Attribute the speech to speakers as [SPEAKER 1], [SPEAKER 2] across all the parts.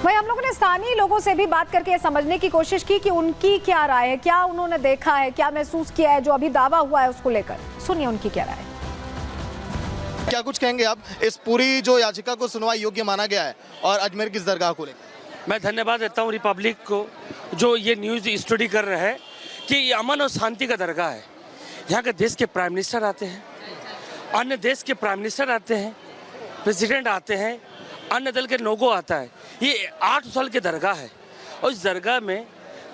[SPEAKER 1] वही हम लोगों ने स्थानीय लोगों से भी बात करके समझने की कोशिश की कि उनकी क्या राय है, क्या उन्होंने देखा है, क्या महसूस किया है जो अभी दावा हुआ है उसको लेकर। सुनिए उनकी क्या राय है।
[SPEAKER 2] क्या कुछ कहेंगे आप, इस पूरी जो याचिका को सुनवाई योग्य माना गया है और अजमेर की इस दरगाह को लेकर?
[SPEAKER 3] मैं धन्यवाद देता हूँ रिपब्लिक को जो ये न्यूज़ स्टडी कर रहे हैं कि ये अमन और शांति का दरगाह है। यहाँ के देश के प्राइम मिनिस्टर आते हैं, अन्य देश के प्राइम मिनिस्टर आते हैं, प्रेसिडेंट आते हैं, अन्य दल के लोगों आता है। ये 8 साल की दरगाह है और इस दरगाह में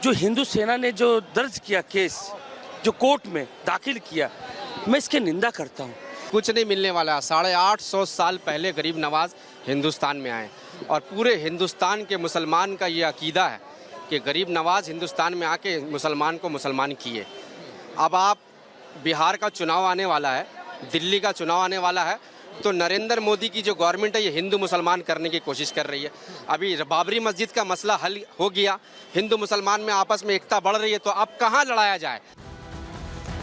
[SPEAKER 3] जो हिंदू सेना ने जो दर्ज किया केस, जो कोर्ट में दाखिल किया, मैं इसकी निंदा करता हूँ।
[SPEAKER 4] कुछ नहीं मिलने वाला। 850 साल पहले गरीब नवाज हिंदुस्तान में आए और पूरे हिंदुस्तान के मुसलमान का ये अकीदा है कि गरीब नवाज हिंदुस्तान में आके मुसलमान को मुसलमान किए। अब आप बिहार का चुनाव आने वाला है, दिल्ली का चुनाव आने वाला है, तो नरेंद्र मोदी की जो गवर्नमेंट है ये हिंदू मुसलमान करने की कोशिश कर रही है। अभी बाबरी मस्जिद का मसला हल हो गया, हिंदू मुसलमान में आपस में एकता बढ़ रही है, तो अब कहाँ लड़ाया जाए।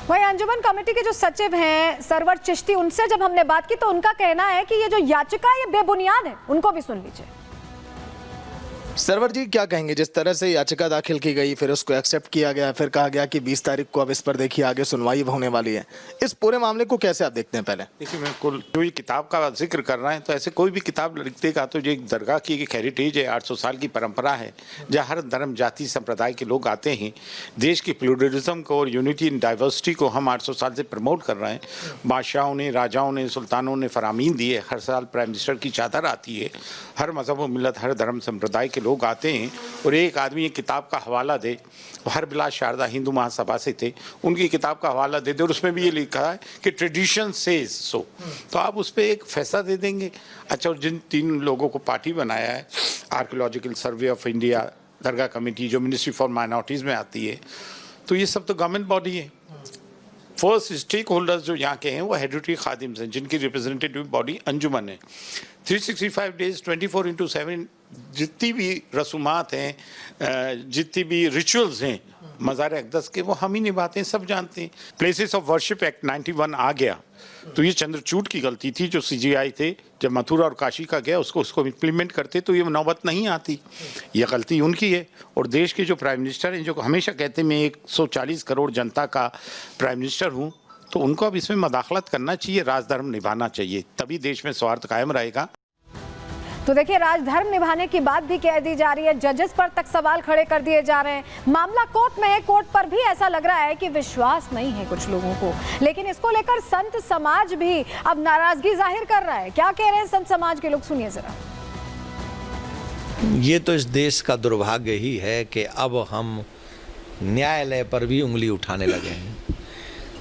[SPEAKER 1] वही अंजुमन कमेटी के जो सचिव हैं सरवर चिश्ती, उनसे जब हमने बात की तो उनका कहना है कि ये जो याचिका ये बेबुनियाद है। उनको भी सुन लीजिए।
[SPEAKER 2] सरवर जी क्या कहेंगे, जिस तरह से याचिका दाखिल की गई, फिर उसको एक्सेप्ट किया गया, फिर कहा गया कि 20 तारीख को अब इस पर देखिए आगे सुनवाई होने वाली है, इस पूरे मामले को कैसे आप देखते हैं? पहले
[SPEAKER 5] देखिए, मैं कुल जो ये किताब का जिक्र कर रहा है तो ऐसे कोई भी किताब लिखते का तो जो एक दरगाह की एक हेरिटेज है, 800 साल की परंपरा है, जहाँ हर धर्म जाति संप्रदाय के लोग आते हैं। देश की प्लूरलिज्म को और यूनिटी इन डाइवर्सिटी को हम 800 साल से प्रमोट कर रहे हैं। बादशाहों ने, राजाओं ने, सुल्तानों ने फरामीन दिए, हर साल प्राइम मिनिस्टर की चादर आती है, हर मजहब व मिलत, हर धर्म संप्रदाय के लोग आते हैं। और एक आदमी एक किताब का हवाला दे, हर बिलास शारदा हिंदू महासभा से थे, उनकी किताब का हवाला दे दे और उसमें भी ये लिखा है कि ट्रेडिशन सेज सो, तो आप उस पर एक फैसला दे देंगे। अच्छा, और जिन 3 लोगों को पार्टी बनाया है, archaeological survey of India, Dargah committee जो मिनिस्ट्री फॉर माइनॉरिटीज़ में आती है, तो ये सब तो गवर्नमेंट बॉडी है। फर्स्ट स्टेक होल्डर्स जो यहाँ के हैं वो हेरिटेज खादिम्स हैं, जिनकी रिप्रेजेंटेटिव बॉडी अंजुमन है। 365 डेज 24/7 जितनी भी रसूमात हैं, जितनी भी रिचुअल्स हैं मज़ार अक़दस के, वो हम ही निभाते हैं, सब जानते हैं। प्लेसेस ऑफ वर्शिप एक्ट 91 आ गया तो ये चंद्रचूड़ की गलती थी जो CGI थे, जब मथुरा और काशी का गया उसको इम्प्लीमेंट करते तो ये नौबत नहीं आती। ये गलती उनकी है। और देश के जो प्राइम मिनिस्टर हैं, जो हमेशा कहते हैं मैं 140 करोड़ जनता का प्राइम मिनिस्टर हूँ, तो उनको अब इसमें मदाखलत करना चाहिए, राजधर्म निभाना चाहिए, तभी देश में सौहार्द कायम रहेगा।
[SPEAKER 1] तो देखिए, राजधर्म निभाने की बात भी कह दी जा रही है, जजेस पर तक सवाल खड़े कर दिए जा रहे हैं। मामला कोर्ट में है, कोर्ट पर भी ऐसा लग रहा है कि विश्वास नहीं है कुछ लोगों को, लेकिन इसको लेकर संत समाज भी अब नाराजगी जाहिर कर रहा है। क्या कह रहे हैं संत समाज के लोग, सुनिए जरा।
[SPEAKER 6] ये तो इस देश का दुर्भाग्य ही है कि अब हम न्यायालय पर भी उंगली उठाने लगे हैं।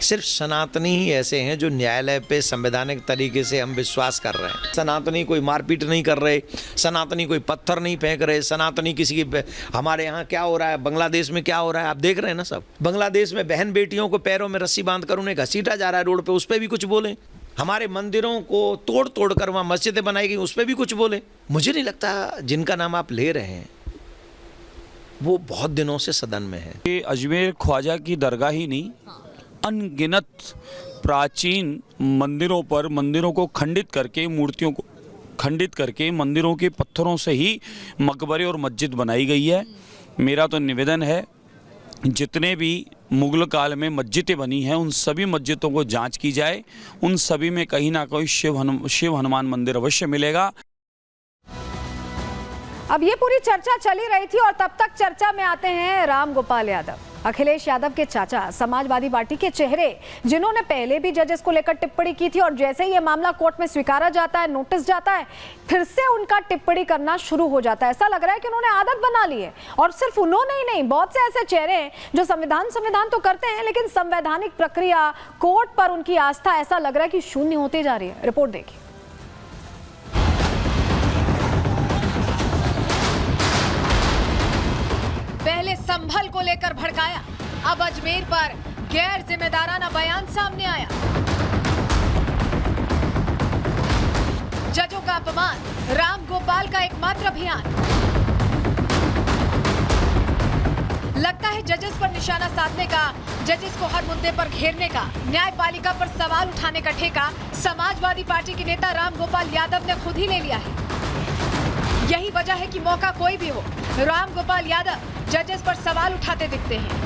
[SPEAKER 6] सिर्फ सनातनी ही ऐसे हैं जो न्यायालय पे संवैधानिक तरीके से हम विश्वास कर रहे हैं। सनातनी कोई मारपीट नहीं कर रहे, सनातनी कोई पत्थर नहीं फेंक रहे, सनातनी किसी की, हमारे यहाँ क्या हो रहा है, बांग्लादेश में क्या हो रहा है आप देख रहे हैं ना सब। बांग्लादेश में बहन बेटियों को पैरों में रस्सी बांध कर उन्हें घसीटा जा रहा है रोड पे, उस पर भी कुछ बोले। हमारे मंदिरों को तोड़ तोड़ कर वहाँ मस्जिदें बनाई गई, उस पर भी कुछ बोले। मुझे नहीं लगता जिनका नाम आप ले रहे हैं वो बहुत दिनों से सदन में है।
[SPEAKER 7] ये अजमेर ख्वाजा की दरगाह ही नहीं, अनगिनत प्राचीन मंदिरों पर, मंदिरों को खंडित करके, मूर्तियों को खंडित करके, मंदिरों के पत्थरों से ही मकबरे और मस्जिद बनाई गई है। मेरा तो निवेदन है, जितने भी मुगल काल में मस्जिदें बनी हैं उन सभी मस्जिदों को जांच की जाए, उन सभी में कहीं ना कहीं शिव हनुमान मंदिर अवश्य मिलेगा।
[SPEAKER 1] अब ये पूरी चर्चा चली रही थी और तब तक चर्चा में आते हैं राम गोपाल यादव, अखिलेश यादव के चाचा, समाजवादी पार्टी के चेहरे, जिन्होंने पहले भी जजेस को लेकर टिप्पणी की थी और जैसे ही ये मामला कोर्ट में स्वीकारा जाता है, नोटिस जाता है, फिर से उनका टिप्पणी करना शुरू हो जाता है। ऐसा लग रहा है कि उन्होंने आदत बना ली है। और सिर्फ उन्होंने ही नहीं, बहुत से ऐसे चेहरे हैं जो संविधान तो करते हैं, लेकिन संवैधानिक प्रक्रिया, कोर्ट पर उनकी आस्था ऐसा लग रहा है कि शून्य होती जा रही है। रिपोर्ट देखिए। पहले संभल को लेकर भड़काया, अब अजमेर पर गैर जिम्मेदाराना बयान सामने आया। जजों का अपमान, राम गोपाल का एकमात्र अभियान। लगता है जजेस पर निशाना साधने का, जजेस को हर मुद्दे पर घेरने का, न्यायपालिका पर सवाल उठाने का ठेका समाजवादी पार्टी के नेता राम गोपाल यादव ने खुद ही ले लिया है। यही वजह है कि मौका कोई भी हो, राम गोपाल यादव जजेस पर सवाल उठाते दिखते हैं।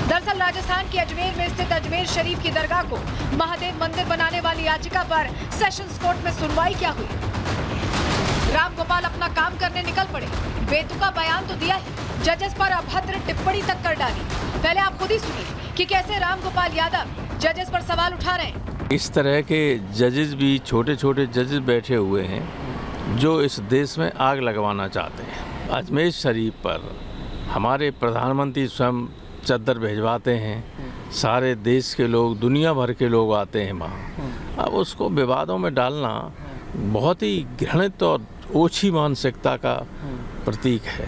[SPEAKER 1] दरअसल राजस्थान के अजमेर में स्थित अजमेर शरीफ की दरगाह को महादेव मंदिर बनाने वाली याचिका पर सेशंस कोर्ट में सुनवाई क्या हुई। राम गोपाल अपना काम करने निकल पड़े, बेतुका बयान तो दिया है, जजेस पर अभद्र टिप्पणी तक कर डाली। पहले आप खुद ही सुनिए कि कैसे राम गोपाल यादव जजेस पर सवाल उठा रहे हैं।
[SPEAKER 8] इस तरह के जजेस भी, छोटे छोटे जजेस बैठे हुए हैं जो इस देश में आग लगवाना चाहते हैं। अजमेर शरीफ पर हमारे प्रधानमंत्री स्वयं चद्दर भिजवाते हैं, सारे देश के लोग, दुनिया भर के लोग आते हैं वहाँ। अब उसको विवादों में डालना बहुत ही घृणित और ओछी मानसिकता का प्रतीक है।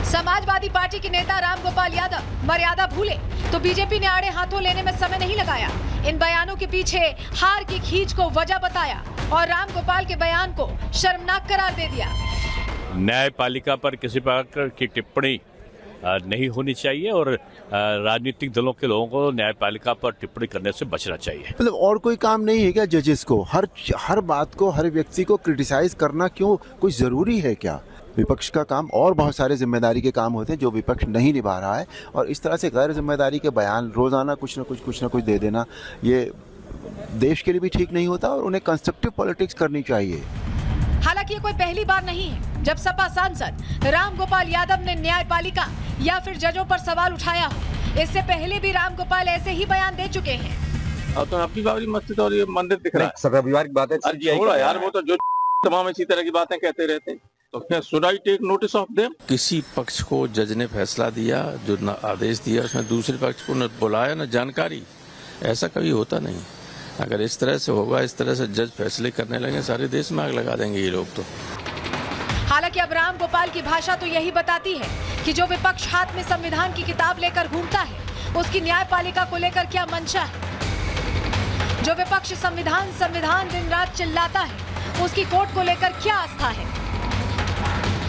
[SPEAKER 1] समाजवादी पार्टी के नेता राम गोपाल यादव मर्यादा भूले तो बीजेपी ने आड़े हाथों लेने में समय नहीं लगाया। इन बयानों के पीछे हार की खींच को वजह बताया और राम गोपाल के बयान को शर्मनाक करार दे दिया।
[SPEAKER 9] न्यायपालिका पर किसी प्रकार की टिप्पणी नहीं होनी चाहिए और राजनीतिक दलों के लोगों को न्यायपालिका पर टिप्पणी करने से बचना चाहिए।
[SPEAKER 10] मतलब और कोई काम नहीं है क्या जजेस को? हर बात को, हर व्यक्ति को क्रिटिसाइज करना क्यों कोई जरूरी है क्या? विपक्ष का काम और बहुत सारे जिम्मेदारी के काम होते हैं जो विपक्ष नहीं निभा रहा है, और इस तरह से गैर जिम्मेदारी के बयान रोजाना कुछ ना कुछ दे देना, ये देश के लिए भी ठीक नहीं होता और उन्हें कंस्ट्रक्टिव पॉलिटिक्स करनी चाहिए।
[SPEAKER 1] हालांकि ये कोई पहली बार नहीं है जब सपा सांसद राम गोपाल यादव ने न्यायपालिका या फिर जजों पर सवाल उठाया हो। इससे पहले भी राम गोपाल ऐसे ही बयान दे चुके हैं।
[SPEAKER 11] तो आपकी बाबरी मस्जिद और ये मंदिर दिख रहा है,
[SPEAKER 12] सब रविवार की बात है।
[SPEAKER 11] छोड़ा यार, वो तो जो तमाम इसी तरह की बातें कहते रहते हैं, तो क्या should I take notice of them?
[SPEAKER 8] किसी पक्ष को जज ने फैसला दिया, जो आदेश दिया, उसमें दूसरे पक्ष को न बुलाया न जानकारी, ऐसा कभी होता नहीं। अगर इस तरह से होगा, इस तरह से जज फैसले करने लगे, सारे देश में आग लगा देंगे ये लोग। तो
[SPEAKER 1] हालांकि अब राम गोपाल की भाषा तो यही बताती है कि जो विपक्ष हाथ में संविधान की किताब लेकर घूमता है, उसकी न्यायपालिका को लेकर क्या मंशा है। जो विपक्ष संविधान दिन रात चिल्लाता है, उसकी कोर्ट को लेकर क्या आस्था है।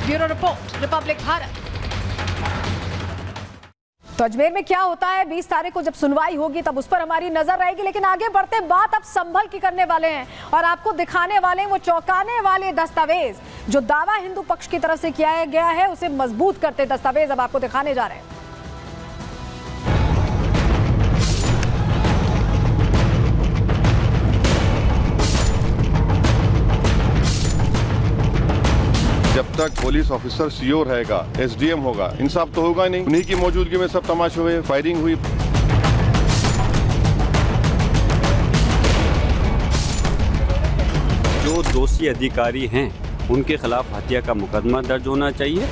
[SPEAKER 1] Bureau report, Republic Bharat. तो अजमेर में क्या होता है 20 तारीख को जब सुनवाई होगी तब उस पर हमारी नजर रहेगी। लेकिन आगे बढ़ते बात अब संभल की करने वाले हैं और आपको दिखाने वाले हैं वो चौंकाने वाले दस्तावेज जो दावा हिंदू पक्ष की तरफ से किया गया है, उसे मजबूत करते दस्तावेज अब आपको दिखाने जा रहे हैं।
[SPEAKER 13] जब तक पुलिस ऑफिसर सीओ रहेगा, एसडीएम होगा, इंसाफ तो होगा नहीं। उन्हीं की मौजूदगी में सब तमाशे हुए, फायरिंग हुई।
[SPEAKER 14] जो दोषी अधिकारी हैं उनके खिलाफ हत्या का मुकदमा दर्ज होना चाहिए।